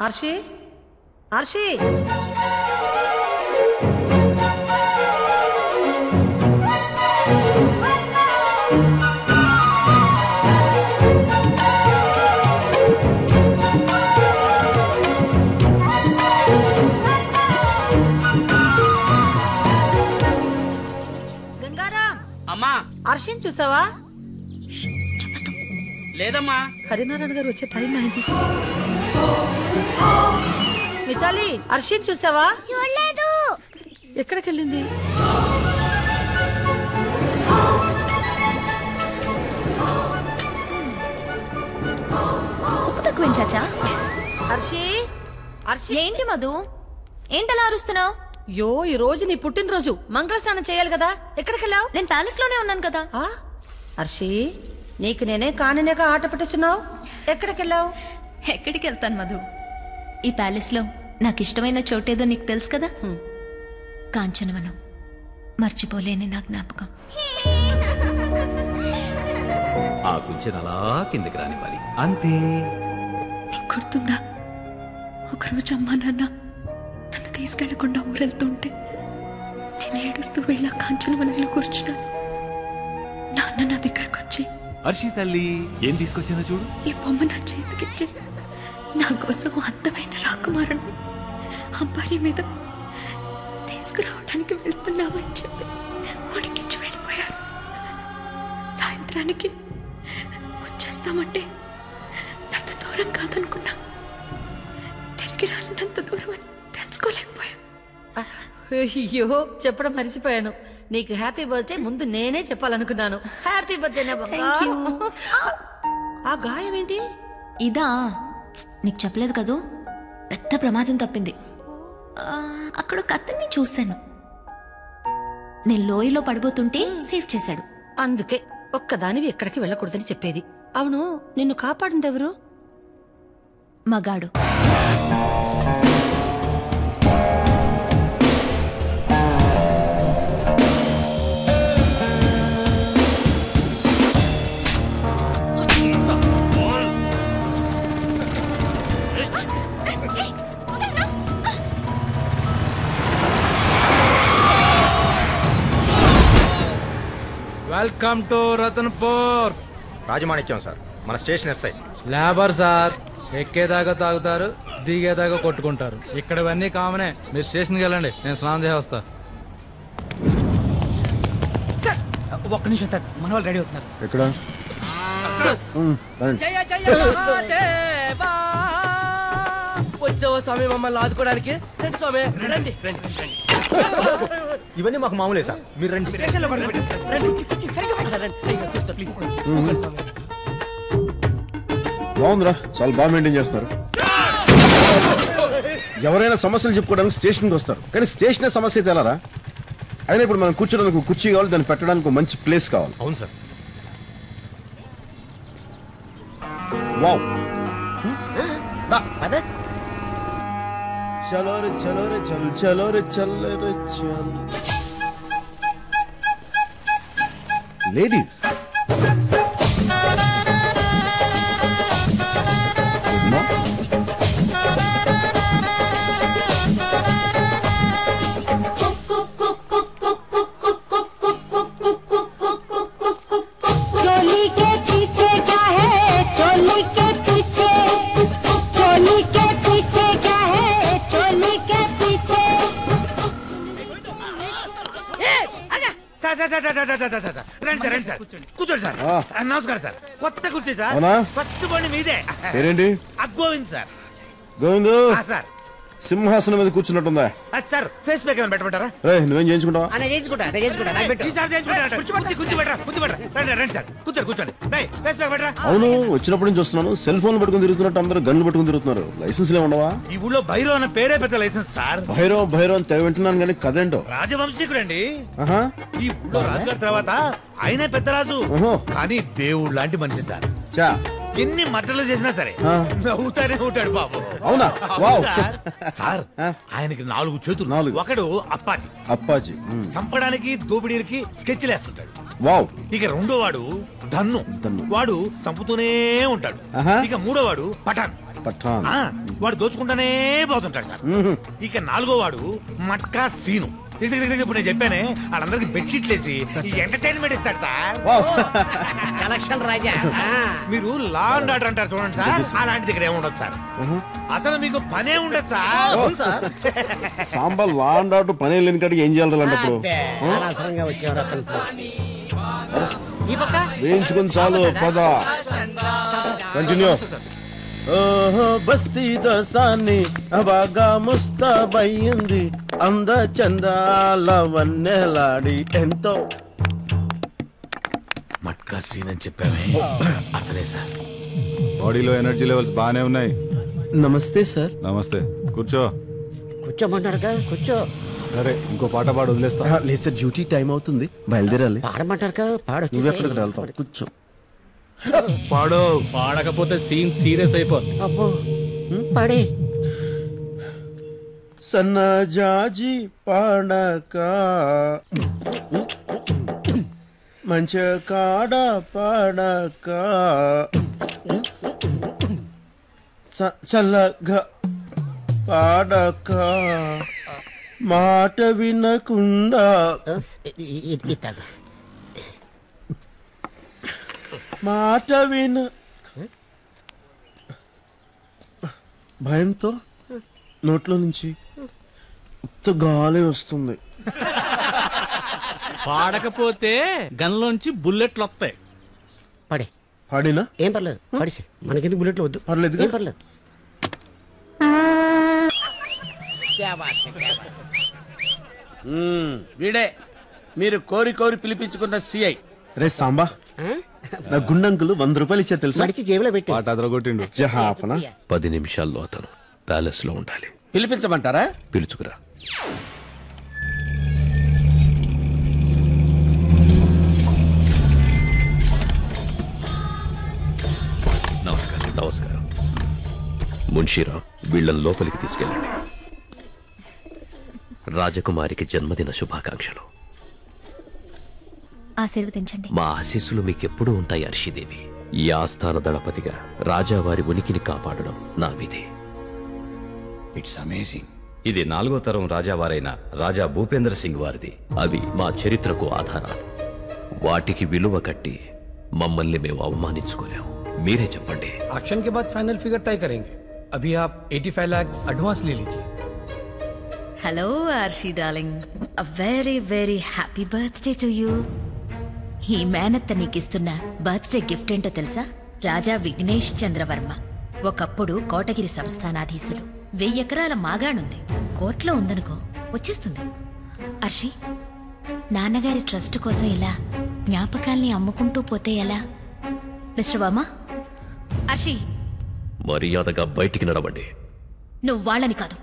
ఆర్షి ఆర్షి గంగారాం అమ్మా ఆర్షిని చూసావా? లేదమ్మా. హరినారాయణ గారు వచ్చే టైం అయింది. మితాలి హర్షిని చూసావా? చూడలేదు. ఎక్కడికి వెళ్ళింది? చాచా హర్షి హర్షి ఏంటి మధు, ఏంటలా అరుస్తున్నావు? యో ఈ రోజు నీ పుట్టినరోజు, మంగళ స్నానం చేయాలి కదా. ఎక్కడికి వెళ్ళావు? నేను ప్యాలెస్ లోనే ఉన్నాను కదా. హర్షి నీకు నేనే కాననేగా ఆట పట్టిస్తున్నావు. ఎక్కడికి వెళ్ళావు? ఎక్కడికి వెళ్తాను మధు, ఈ ప్యాలెస్ లో నాకు ఇష్టమైన చోటేదో నీకు తెలుసు కదా. కాంచనవనం, మర్చిపోలేని నా జ్ఞాపకం. ఆ కుంచెను అలా కిందకి రానివ్వాలి, అంతే. నీకు గుర్తుందా, ఒకరోజు అమ్మా నాన్న నన్ను తీసుకెళ్లకుండా ఊరెళ్తుంటే నేను ఏడుస్తూ వెళ్ళా కాంచనవనంలో కూర్చున్నాను. నాన్న నా దగ్గరకు వచ్చి, హర్షి తల్లి ఏం తీసుకొచ్చానో చూడు. ఈ బొమ్మ నా చేతికిచ్చి నా కోసం అందమైన రాకుమారుని అంబారీ మీద తీసుకురావడానికి వెళ్తున్నామని చెప్పి ఉడికించి వెళ్ళిపోయారు. సాయంత్రానికి వచ్చేస్తామంటే అంత దూరం కాదనుకున్నా, తిరిగి రాలేనంత దూరం అని తెలుసుకోలేకపోయా. అయ్యో చెప్పడం మర్చిపోయాను. నీకు హ్యాపీ బర్త్డే ముందు నేనే చెప్పాలనుకున్నాను. Happy birthday. ఆ గాయం ఏంటి? ఇదా, నీకు చెప్పలేదు కదూ, పెద్ద ప్రమాదం తప్పింది. అక్కడ కత్తిని చూశాను, నేను లోయలో పడిపోతుంటే సేవ్ చేశాడు. అందుకే ఒక్కదానివి ఎక్కడికి వెళ్ళకూడదని చెప్పేది. అవును, నిన్ను కాపాడింది ఎవరు? మగాడు. Welcome to Ratanpur. Rajamanikyam sir, మన స్టేషన్ ఎస్ఐ. లేబర్ సార్, ఎక్కేదాకా తాగుతారు, దిగేదాకా కొట్టుకుంటారు. ఇక్కడ ఇవన్నీ కామనే. మీరు స్టేషన్కి వెళ్ళండి, నేను స్నానం చేసి వస్తా. ఒక్క నిమిషం సార్, మన వాళ్ళు రెడీ అవుతున్నారు. ఎక్కడ? వచ్చావా స్వామి మమ్మల్ని ఆదుకోవడానికి? రండి స్వామి, రండి రండి రండి. ఇవన్నీ మాకు మామూలే సార్, మీరు రండి. స్టేషన్లో రండి. బాగుందిరా, చాలా బాగా మెయింటైన్ చేస్తారు. ఎవరైనా సమస్యలు చెప్పుకోవడానికి స్టేషన్కి వస్తారు, కానీ స్టేషనే సమస్య అయితే ఎలారా? అయినా ఇప్పుడు మనం కూర్చోడానికి కుర్చీ కావాలి, దాన్ని పెట్టడానికి మంచి ప్లేస్ కావాలి. అవును సార్. వావ్, చలో రే చలో రే చల్ చలో రే చల్ రే చల్. లేడీస్ రండి సార్, కూర్చోండి సార్. నమస్కారం సార్. కొత్త కుర్చీ సార్, ఫస్ట్ బండి మీదే. పేరేంటి? గోవింద్ సార్. గోవిందు సార్, సింహాసనం మీద కూర్చున్నట్టుందా? సార్ ఫేస్ ప్యాక్ ఏమైనా పెట్టమంటారా? రే, నువ్వేం చేయించుకుంటావా? అవును, వచ్చినప్పటి నుంచి వస్తున్నాను, సెల్ ఫోన్ పట్టుకుని తిరుగుతున్నట్టు అందరూ గన్లు పట్టుకుని తిరుగుతున్నారు. లైసెన్స్ ఉండవా? ఈ ఊళ్ళో భైరవ్ అన్న పేరే పెద్ద లైసెన్స్ సార్. భైరవ్ అని తెగ వింటున్నాను, కానీ కదేంటో. రాజవంశీకుడండి. ఈ ఊళ్ళో రాజుగారి తర్వాత ఆయనే పెద్ద రాజు, కానీ దేవుడు లాంటి మనిషి సార్. ఎన్ని మట్టలు చేసినా సరే నవ్వుతానే ఉంటాడు బాబు. అవునా? సార్, ఆయనకి 4 చేతులు. ఒకడు అప్పాజీ, చంపడానికి దోపిడీలకి స్కెచ్లు వేస్తుంటాడు. వావ్. ఇక రెండో వాడు ధన్ను, వాడు చంపుతూనే ఉంటాడు. ఇక మూడో వాడు పఠాన్, పఠాన్. వాడు దోచుకుంటానే పోతుంటాడు సార్. ఇక 4వ వాడు మట్కా సీను. ఇప్పుడు నేను చెప్పానే వాళ్ళందరికి బెడ్షీట్లు వేసి ఎంటర్టైన్మెంట్ ఇస్తాడు సార్. కలెక్షన్ రాజా. మీరు లా అండ్ ఆర్డర్ అంటారు చూడండి సార్, అలాంటిది ఇక్కడ ఏముండదు సార్. అసలు మీకు పనే ఉండదు sir. Sambar law and order పనే లేని కాడికి ఏం చేయాలి అలాంటప్పుడు? అనవసరంగా వచ్చేవారు ఈ పక్క వేయించుకొని చాలు పద. కంటిన్యూ. ఓహో బస్తీ దోసాన్ని బాగా ముస్తాబయ్యింది, అంద చందాల వన్నెలాడి ఎంతో. మట్కా సీన్ అని చెప్పామే అతనే సార్. బాడీలో ఎనర్జీ లెవెల్స్ బాగానే ఉన్నాయి. నమస్తే సార్. నమస్తే, కూర్చో. కూర్చోమంటారుగా, కూర్చో. సరే, ఇంకో పాట పాడు వదిలేస్తా. లేదు సార్, డ్యూటీ టైం అవుతుంది, బయలుదేరాలి. పాడమంటారుగా, పాడొచ్చు. నువ్వు ఎక్కడికి వెళ్తావు? కూర్చో. పాడు. పాడకపోతే సీన్ సీరియస్ అయిపోతుంది. అబ్బో పాడే. సన్నజాజి పాడక మంచి కాడ పాడక చల్లగా పాడక మాట వినకుండా మాట విన భయంతో నోట్లో నుంచి గాలి వస్తుంది. పాడకపోతే గన్లోంచి బుల్లెట్లు వస్తాయి. పడే. పాడినా ఏం పర్లేదు, పడిసి మనకెందుకు బుల్లెట్లు వద్దు. పర్లేదు, ఏం పర్లేదు. వీడే మీరు కోరి కోరి పిలిపించుకున్న సిఐ. రే సాంబా, నా గుండంకులు 100 రూపాయలు ఇచ్చారు తెలుసా? మడిచి జేబులో పెట్టి పాట అదరగొట్టిండు. జహాపన 10 నిమిషాల్లో అతను ప్యాలెస్ లో ఉండాలి. పిలిపించమంటారా? పిలుచుకురా. నమస్కారం. నమస్కారం. మున్షీరా, వీళ్ళని లోపలికి తీసుకెళ్ళండి. రాజకుమారికి జన్మదిన శుభాకాంక్షలు. ఆశీర్వదించండి. మా ఆశీస్సులు మీకెప్పుడూ ఉంటాయి అర్షిదేవి. ఈ ఆస్థాన దళపతిగా రాజావారి ఉనికిని కాపాడడం నా విధి. It's amazing. ఇది 4వ తరం రాజావారైన రాజా భూపేంద్ర సింగ్ వారిది. అవి మా చరిత్రకు ఆధారాలు. వాటికి విలువ కట్టి మమ్మల్ని మేము అవమానించుకోలేము. మీరే చెప్పండి. एक्शन के बाद फाइनल फिगर तय करेंगे. अभी आप 85 लाख एडवांस ले लीजिए. Hello Arshi darling, a very very happy birthday to you. ఈ మేనత్త నీకిస్తున్న బర్త్డే గిఫ్ట్ ఏంటో తెలుసా? రాజా విఘ్నేష్ చంద్రవర్మ. ఒకప్పుడు కోటగిరి సంస్థానాధీశులు. 1000 ఎకరాల మాగాణుంది. కోర్టులో ఉందనుకో, వచ్చేస్తుంది. అర్షి, నాన్నగారి ట్రస్ట్ కోసం ఇలా జ్ఞాపకాల్ని అమ్ముకుంటూ పోతే ఎలా? మిస్టర్ వర్మ. అర్షి, మర్యాదగా బయటికి నడవండి. నువ్వు వాళ్ళని కాదు,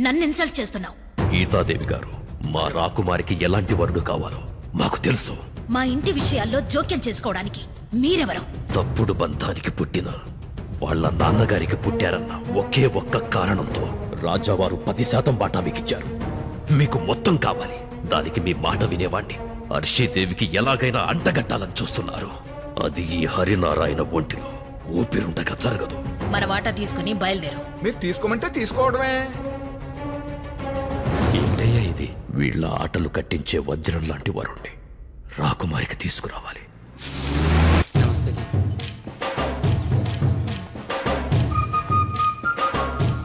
నన్ను ఇన్సల్ట్ చేస్తున్నావు. గీతాదేవి గారు, మా రాకుమారికి ఎలాంటి వరుడు కావాలో మాకు తెలుసు. మా ఇంటి విషయాల్లో జోక్యం చేసుకోవడానికి మీరెవరు? తప్పుడు బంధానికి పుట్టిన వాళ్ళ నాన్నగారికి పుట్టారన్న ఒకే ఒక్క కారణంతో రాజావారు 10% వాటా మీకిచ్చారు. మీకు మొత్తం కావాలి. దానికి మీ మాట వినేవాణ్ణి అర్షీదేవికి ఎలాగైనా అంటగట్టాలని చూస్తున్నారు. అది ఈ హరినారాయణ ఒంటిలో ఊపిరుండగా జరగదు. మన వాటా తీసుకుని బయలుదేరు. మీరు తీసుకోమంటే తీసుకోవడమే. ఏంటయ్యా ఇది? వీళ్ళ ఆటలు కట్టించే వజ్రం లాంటి వరుణ్ణి రాకుమారికి తీసుకురావాలి.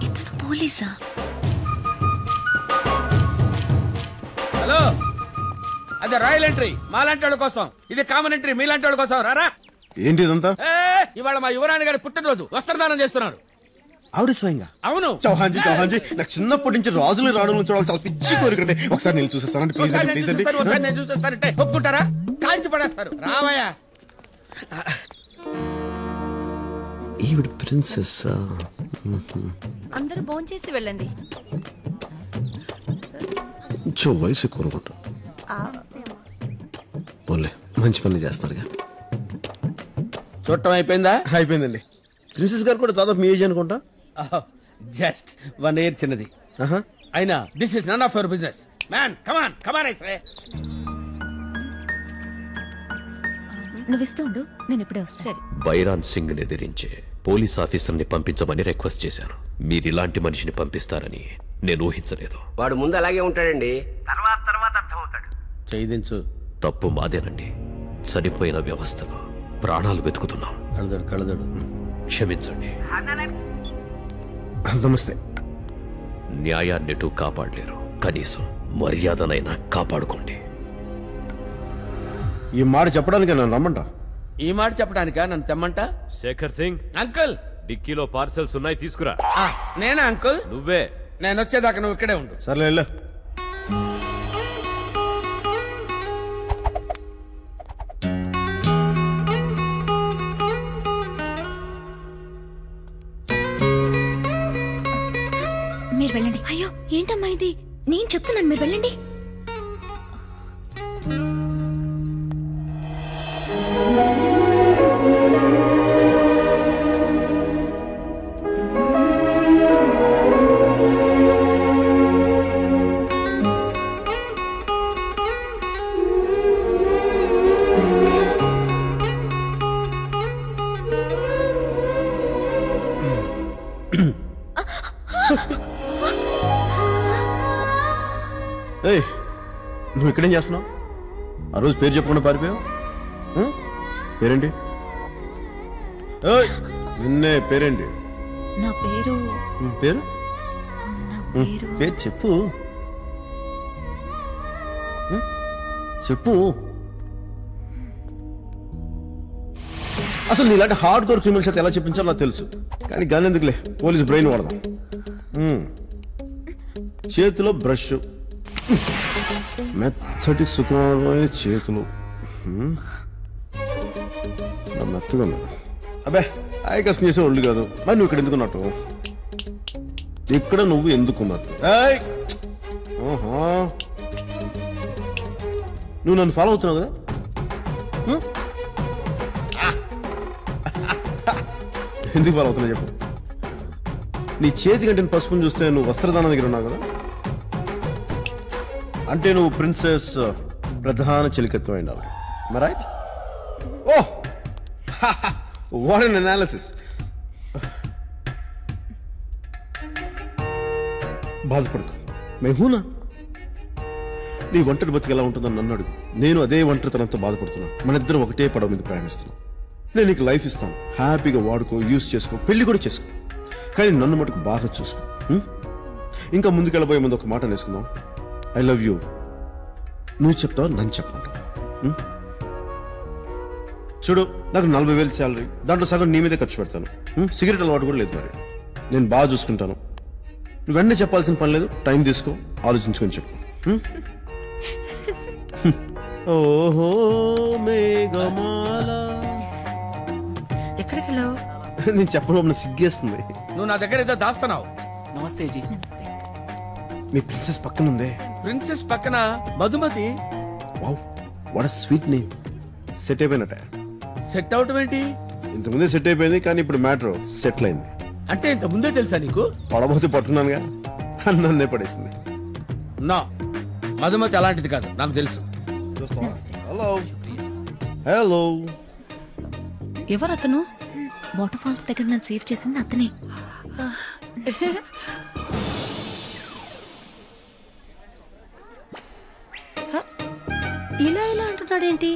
ఇతను పోలీసా? హలో, అది రాయల్ ఎంట్రీ మాలాంటి వాళ్ళ కోసం, ఇది కామన్ ఎంట్రీ మీలాంటి వాళ్ళ కోసం. రారా. ఏంటి ఇదంతా? ఇవాళ మా యువరాణి గారి పుట్టినరోజు, వస్త్రదానం చేస్తున్నారు. ఆవిడ స్వయంగా? అవును. చౌహాన్జీ, నాకు చిన్నప్పటి నుంచి రాజులు రావడం చూడాలి చాలా పిచ్చి కోరికండి. ఒకసారి నేను చూసేస్తానండి, ప్లీజ్ అండి, ప్లీజ్ అండి. నేను చూసేస్తానంటే ఒప్పుకుంటారా? కాల్చి పడేస్తారు. రావయ్యా. ఈవిడ ప్రిన్సెస్. అందరూ భోంచేసి వెళ్ళండి. కొంచెం వయసు ఎక్కువ అనుకుంటా. పోలే, మంచి పని చేస్తారుగా. చూడటం అయిపోయిందా? అయిపోయిందండి. ప్రిన్సెస్ గారు కూడా దాదాపు మీ ఏజ్ అనుకుంటా. జస్ట్ 1 year చిన్నది. అయినా this is none of your business. Man, come on come on I say. నువ్వు ఇస్తూ ఉండు, నేను ఇప్పుడే వస్తా. బైరాన్ సింగ్ ఎదిరించే పోలీస్ ఆఫీసర్ని పంపించమని రిక్వెస్ట్ చేశాను. మీరిలాంటి మనిషిని పంపిస్తారని నేను ఊహించలేదు. వాడు ముందు అలాగే ఉంటాడండి, తర్వాత అర్థమవుతాడు. చేయించు. తప్పు మాదేనండి. చనిపోయిన వ్యవస్థలో ప్రాణాలు వెతుకుతున్నాం. కళదడు క్షమించండి. నమస్తే. న్యాయాన్నిటూ కాపాడలేరు, కనీసం మర్యాదనైనా కాపాడుకోండి. ఈ మాట చెప్పడానికి నన్ను రమ్మంటా? ఈ మాట చెప్పడానికా నన్ను తెమ్మంట? శేఖర్ సింగ్, అంకుల్ డిక్కీలో పార్సెల్స్ ఉన్నాయి, తీసుకురా. నేనా అంకుల్? నువ్వే. నేను వచ్చేదాకా నువ్వు ఇక్కడే ఉండు. సర్లే వెళ్ళు. మీరు వెళ్ళండి. అయ్యో ఏంటమ్మా ఇది? నేను చెప్తున్నాను మీరు వెళ్ళండి. ఏయ్, నువ్వు ఇక్కడేం చేస్తున్నావు? ఆ రోజు పేరు చెప్పకుండా పారిపోయావు. పేరేంటి? నిన్నే. పేరేంటి? నా పేరు పేరు పేరు చెప్పు. చెప్పు. అసలు నీలాంటి హార్డ్ కోర్ క్రిమినల్స్ అయితే ఎలా చెప్పించాలో నాకు తెలుసు, కానీ గాని ఎందుకులే, పోలీస్ బ్రెయిన్ వాడదాం. చేతిలో బ్రష్, మెత్తటి సుకుమారమైన చేతులు, మెత్తగా ఉన్నారు. అబ్బే ఆయకసం చేసే ఒళ్ళు కాదు. మరి నువ్వు ఇక్కడ ఎందుకున్నట్టు? ఇక్కడ నువ్వు ఎందుకున్నట్టు? నువ్వు నన్ను ఫాలో అవుతున్నావు కదా? ఎందుకు ఫాలో అవుతున్నావు చెప్పు. నీ చేతి కంటే పసుపుని చూస్తే నువ్వు వస్త్రదానం దగ్గర ఉన్నావు కదా, అంటే నువ్వు ప్రిన్సెస్ ప్రధాన చెలికత్వం ఉండాలి. Right? Oh, what an analysis. బాధపడకు, మెహూనా. నీ ఒంటరి బతికి ఎలా ఉంటుందని నన్ను అడుగు. నేను అదే ఒంటరితనంతో బాధపడుతున్నాను. మన ఇద్దరం ఒకటే పడవ మీద ప్రయాణిస్తున్నాం. నేను నీకు లైఫ్ ఇస్తాను, హ్యాపీగా వాడుకో, యూజ్ చేసుకో, పెళ్లి కూడా చేసుకో, కానీ నన్ను మటుకు బాగా చూసుకో. ఇంకా ముందుకెళ్ళబోయే ముందు ఒక మాట నేర్చుకుందాం. I love you. నువ్వు చెప్తావు, నన్ను చెప్పమంటావు. చూడు, నాకు 40,000 శాలరీ, దాంట్లో సగం నీ మీదే ఖర్చు పెడతాను. సిగరెట్ అలవాటు కూడా లేదు. మరి నేను బాగా చూసుకుంటాను. నువ్వు వెంటనే చెప్పాల్సిన పని లేదు. టైం తీసుకో, ఆలోచించుకొని చెప్పు. ఓహో మేఘమాల. ఎక్కడికి వెళ్ళావు? నేను చెప్పడం సిగ్గేస్తుంది. నువ్వు నా దగ్గర ఏదో దాస్తున్నావు. నమస్తే జీ. మీ ప్రిన్సెస్ పక్కన ఉందే. ప్రిన్సెస్ పక్కన Madhumati. Wow, what a sweet name. Set అయిపోయినట్ట. సెట్ అవటం ఏంటి? ఇంతకుముందే సెట్ అయిపోయింది, కానీ ఇప్పుడు మ్యాటర్ సెటిల్ అయింది. అంటే ఇంత ముందే తెలుసా నీకు? పడబోతే పట్టున్నానుగా, నన్నే పడేసింది. నా మధుమతి అలాంటిది కాదు, నాకు తెలుసు. Hello hello. ఎవరు అతను? వాటర్ ఫాల్స్ దగ్గర నన్ను సేవ్ చేసింది అతనే. ఇలా ఇలా అంటున్నాడేంటి?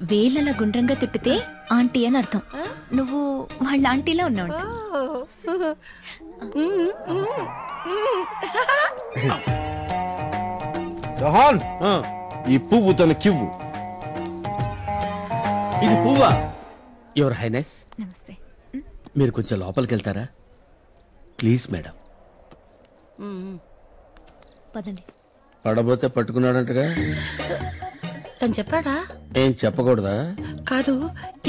వేలలా గుండ్రంగా తిప్పితే ఆంటీ అని అర్థం. నువ్వు వాళ్ళ ఆంటీలా ఉన్నావు. జహాన్, ఈ పువ్వు తనకివ్వు. ఇది పువ్వా? యువర్ హైనెస్, నమస్తే. మీరు కొంచెం లోపలికి వెళ్తారా ప్లీజ్ మేడం? పదండి. పడబోతే పట్టుకున్నాడంటగా. తను చెప్పాడా? ఏం చెప్పకూడదా? కాదు,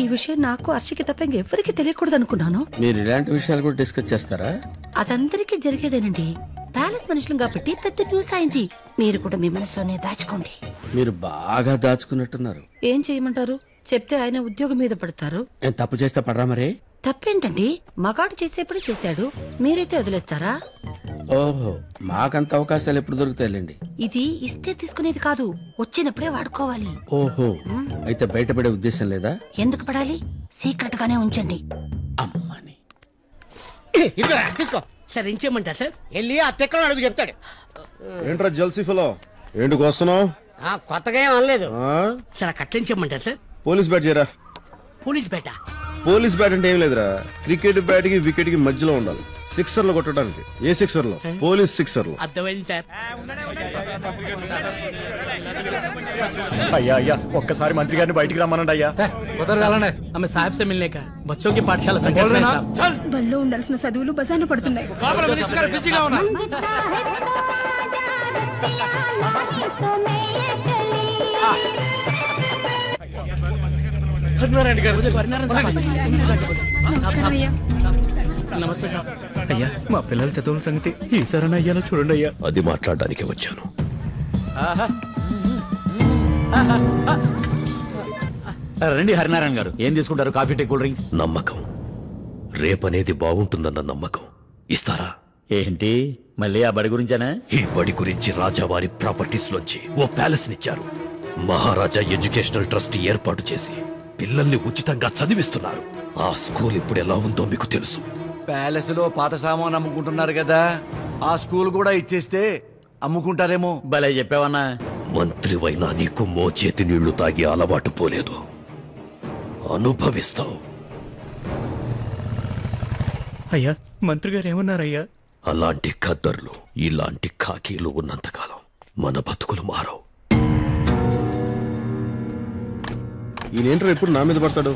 ఈ విషయం నాకు హర్షికి తప్ప ఇంకెవ్వరికి తెలియకూడదు అనుకున్నాను. మీరు ఇలాంటి విషయాలు కూడా డిస్కస్ చేస్తారా? అదందరికీ జరిగేదేనండి. ప్యాలెస్ మనుషులు కాబట్టి పెద్ద న్యూస్ అయింది. మీరు కూడా మీ మనసులోనే దాచుకోండి. మీరు బాగా దాచుకున్నట్టున్నారు. ఏం చేయమంటారు? చెప్తే ఆయన ఉద్యోగం మీద పడతారు. నేను తప్పు చేస్తే పడరా మరి? తప్పేంటండి? మగాడు చేసేప్పుడు చేశాడు, మీరైతే వదిలేస్తారా? ఓహో, మాకంత అవకాశాలు ఎప్పుడు దొరుకుతాయిలేండి. ఇది ఇస్తే తీసుకునేది కాదు, వచ్చినప్పుడే వాడుకోవాలి. ఓహో, అయితే బయటపడే ఉద్దేశం లేదా? ఎందుకు పడాలి? సీక్రెట్ గానే ఉంచండి. ఇదిగోరా తీసుకో. సార్ ఏం చేయమంటారు సార్? వెళ్ళి ఆ తెక్కలో అడుగు చెప్తాడు. ఏంట్రా జల్సీ ఫలో ఏంటికి వస్తున్నావు? కొత్తగా ఏం అనలేదు సార్. కట్లేం చేయమంటారు సార్? పోలీస్ బ్యాట్ చేయరా. పోలీస్ బేటా? పోలీస్ బ్యాట్ అంటే ఏం లేదురా, క్రికెట్ బ్యాట్ కి వికెట్ కి మధ్యలో ఉండాలి. సిక్సర్లు కొట్టడానికి. ఏ సిక్సర్లో? పోలీస్ సిక్సర్లు. అర్థమైంది సార్. అయ్యా అయ్యా ఒక్కసారి మంత్రి గారిని బయటికి రమ్మనండి అయ్యా. ఆమె సాహెబ్ సే మిల్నే కా బచ్చోं की పాఠశాల సంఘటన సాబ్. బల్లో ఉండాల్సిన చదువులు బజార్న పడుతున్నాయి. నమస్తే సార్. అయ్యా మా పిల్లల చదువుల సంగతి ఈసారి అయ్యాలో చూడండి అయ్యా. అది మాట్లాడడానికి వచ్చాను. రండి హరినారాయణ గారు, ఏం తీసుకుంటారు? Coffee, tea, cool drink? నమ్మకం. రేపనేది బాగుంటుందన్న నమ్మకం. ఇస్తారా? ఏంటి మళ్ళీ ఆ బడి గురించేనా? ఈ బడి గురించి రాజావారి ప్రాపర్టీస్ లోంచి ఓ ప్యాలెస్ నిచ్చారు. మహారాజా ఎడ్యుకేషనల్ ట్రస్ట్ ఏర్పాటు చేసి పిల్లల్ని ఉచితంగా చదివిస్తున్నారు. ఆ స్కూల్ ఇప్పుడు ఎలా ఉందో మీకు తెలుసు. ప్యాలెస్ లో పాత సామాన్ అమ్ముకుంటున్నారు కదా, ఆ స్కూల్ కూడా ఇచ్చేస్తే అమ్ముకుంటారేమో. భలే చెప్పావన్నా. మంత్రివైనా నీకు మోచేతి నీళ్లు తాగి అలవాటు పోలేదు. అనుభవిస్తావు. అయ్యా మంత్రి గారు ఏమన్నారయ్యా? అలాంటి ఖద్దర్లు ఇలాంటి ఖాకీలు ఉన్నంతకాలం మన బతుకులు మారవు. ఈయనేంట్రా ఇప్పుడు నా మీద పడతాడు?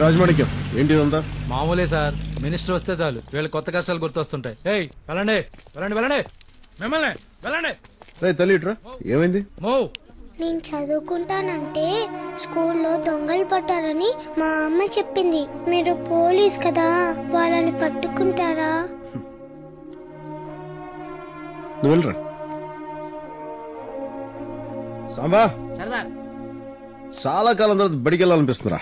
రాజమాణిక్యం ఏంటి ఇదంతా? మామూలే సార్, మినిస్టర్ వస్తే చాలు వీళ్ళ కొత్త కష్టాలు గుర్తొస్తుంటాయి. ఏయ్ వెళ్ళండి వెళ్ళండి వెళ్ళండి, మిమ్మల్ని వెళ్ళండి. రే తల్లి ఇట్రా, ఏమైంది? నేను చదువుకుంటానంటే స్కూల్లో దొంగలు పట్టారని మా అమ్మ చెప్పింది. మీరు పోలీస్ కదా, వాళ్ళని పట్టుకుంటారా? నువ్వు వెళ్ళరా. సాంబా, చాలా కాలం తర్వాత బడికి వెళ్ళాలనిపిస్తుందిరా.